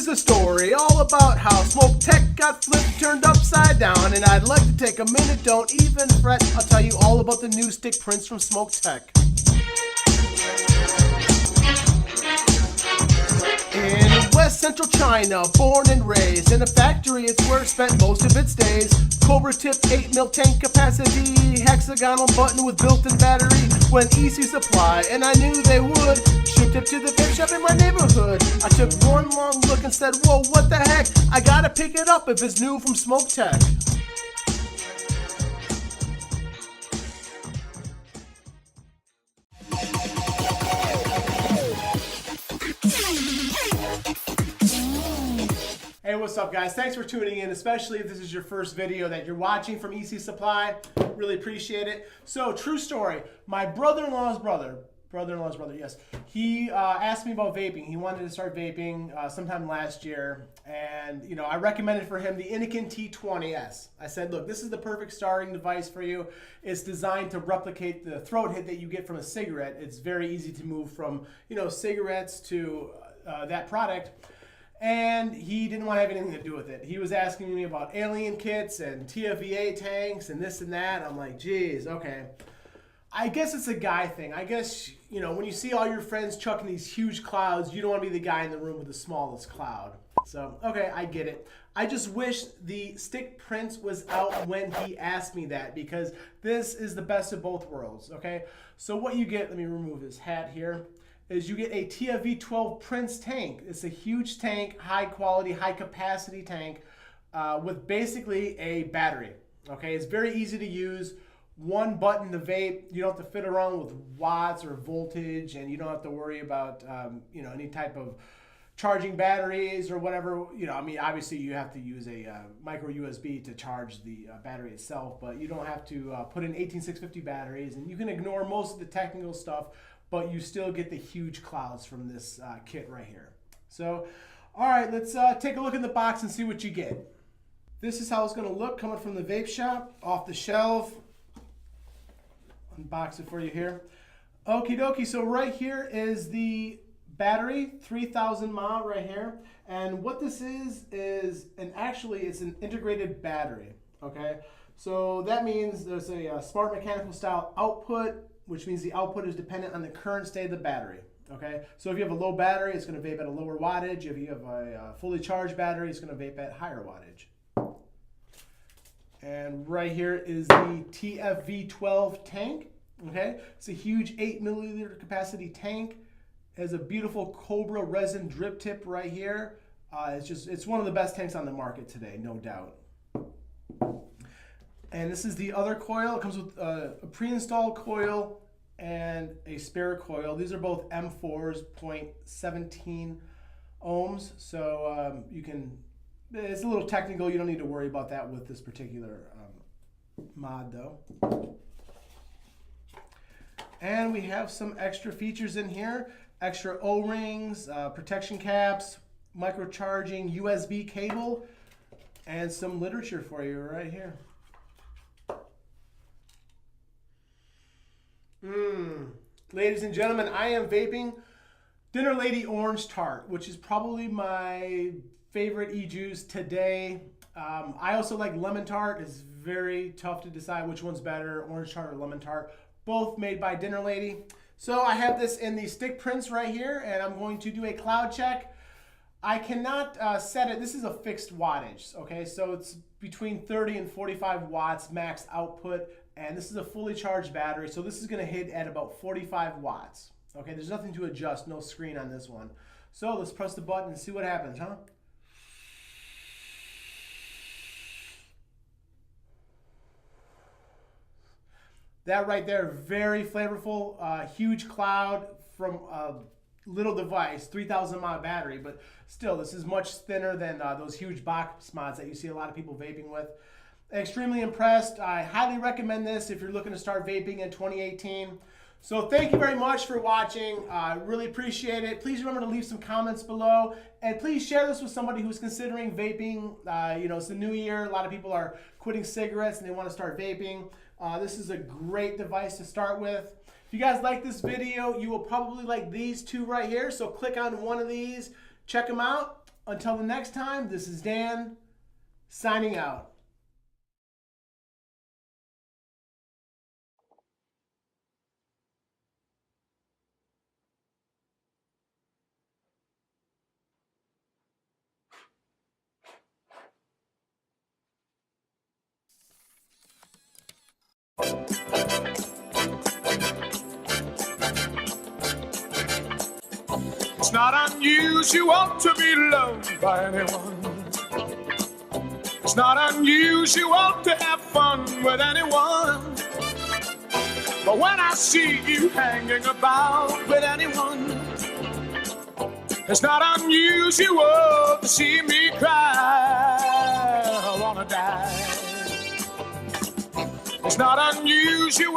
is the story all about how Smoktech got flipped, turned upside down, and I'd like to take a minute, don't even fret. I'll tell you all about the new Stick Prince from Smoktech. In West Central China, born and raised in a factory, it's where it spent most of its days. Cobra tip, 8mm tank capacity, hexagonal button with built-in battery. When easy supply, and I knew they would, shipped it to the vape shop in my neighborhood. I took one long look and said, whoa, what the heck? I gotta pick it up if it's new from Smoktech. Hey, what's up guys? Thanks for tuning in, especially if this is your first video that you're watching from EC Supply. Really appreciate it. So, true story. My brother-in-law's brother, yes, he asked me about vaping. He wanted to start vaping sometime last year, and you know, I recommended for him the Inikin T20S. I said, look, this is the perfect starting device for you. It's designed to replicate the throat hit that you get from a cigarette. It's very easy to move from, you know, cigarettes to that product. And he didn't want to have anything to do with it. He was asking me about alien kits and TFVA tanks and this and that. I'm like, geez, okay. I guess it's a guy thing. I guess, you know, when you see all your friends chucking these huge clouds, you don't want to be the guy in the room with the smallest cloud. So, okay, I get it. I just wish the Stick Prince was out when he asked me that, because this is the best of both worlds, okay? So what you get, let me remove this hat here, is you get a V12 Prince tank. It's a huge tank, high quality, high capacity tank with basically a battery. Okay, it's very easy to use. One button to vape. You don't have to fit around with watts or voltage, and you don't have to worry about you know, any type of charging batteries or whatever. You know, I mean, obviously you have to use a micro USB to charge the battery itself, but you don't have to put in 18650 batteries, and you can ignore most of the technical stuff, but you still get the huge clouds from this kit right here. So, all right, let's take a look in the box and see what you get. This is how it's gonna look coming from the vape shop, off the shelf. Unbox it for you here. Okie dokie, so right here is the battery, 3000 mAh right here. And what this is actually it's an integrated battery, okay? So that means there's a smart mechanical style output, which means the output is dependent on the current state of the battery, okay? So if you have a low battery, it's gonna vape at a lower wattage. If you have a fully charged battery, it's gonna vape at higher wattage. And right here is the V12 Tank, okay? It's a huge 8 milliliter capacity tank. It has a beautiful Cobra resin drip tip right here. It's one of the best tanks on the market today, no doubt. And this is the other coil. It comes with a pre-installed coil and a spare coil. These are both M4s, 0.17 ohms. So you can, it's a little technical. You don't need to worry about that with this particular mod though. And we have some extra features in here. Extra O-rings, protection caps, micro charging USB cable, and some literature for you right here. Ladies and gentlemen, I am vaping Dinner Lady Orange Tart, which is probably my favorite e-juice today. I also like Lemon Tart. It's very tough to decide which one's better, Orange Tart or Lemon Tart. Both made by Dinner Lady. So I have this in the Stick Prince right here, and I'm going to do a cloud check. I cannot set it. This is a fixed wattage, okay? So it's between 30 and 45 watts max output. And this is a fully charged battery, so this is gonna hit at about 45 watts. Okay, there's nothing to adjust, no screen on this one. So let's press the button and see what happens, huh? That right there, very flavorful, huge cloud from a little device, 3000 mAh battery, but still, this is much thinner than those huge box mods that you see a lot of people vaping with. Extremely impressed. I highly recommend this if you're looking to start vaping in 2018. So thank you very much for watching. I really appreciate it. Please remember to leave some comments below, and please share this with somebody who's considering vaping. You know, it's the new year. A lot of people are quitting cigarettes and they want to start vaping. This is a great device to start with. If you guys like this video, you will probably like these two right here. So click on one of these, check them out, Until the next time, this is Dan, signing out. It's not unusual to be loved by anyone. It's not unusual to have fun with anyone. But when I see you hanging about with anyone, it's not unusual to see me cry. I wanna die. It's not unusual.